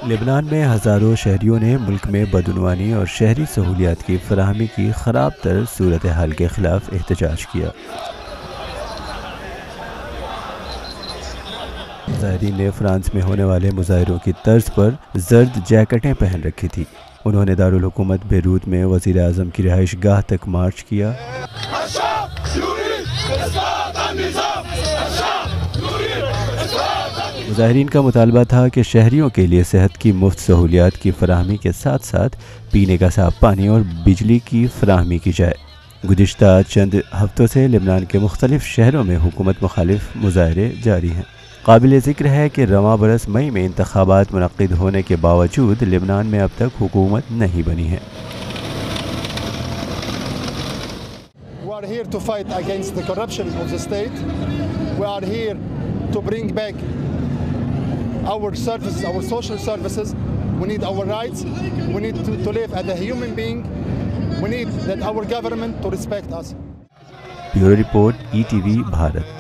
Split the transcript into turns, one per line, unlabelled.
لبنان میں ہزاروں شہریوں نے ملک میں بدعنوانی اور شہری سہولیات کی فراہمی کی خراب تر صورتحال کے خلاف احتجاج کیا۔ مظاہرین نے فرانس میں ہونے والے مظاہروں کی طرز پر زرد جیکٹیں پہن رکھی تھی۔ انہوں نے دارالحکومت بیروت میں وزیر اعظم کی رہائش گاہ تک مارچ کیا۔ مظاہرین کا مطالبہ تھا کہ شہریوں کے لیے صحت کی مفت سہولیات کی فراہمی کے ساتھ ساتھ پینے کا صاف پانی اور بجلی کی فراہمی کی جائے۔ گزشتہ چند ہفتوں سے لبنان کے مختلف شہروں میں حکومت مخالف مظاہرے جاری ہیں۔ قابل ذکر ہے کہ رواں برس مئی میں انتخابات منعقد ہونے کے باوجود لبنان میں اب تک حکومت نہیں بنی ہے۔
We are here to fight against the corruption of the state. We are here to bring back our services, our social services. We need our rights. We need to live as a human being. We need that our government to respect us.
Bureau report ETV Bharat.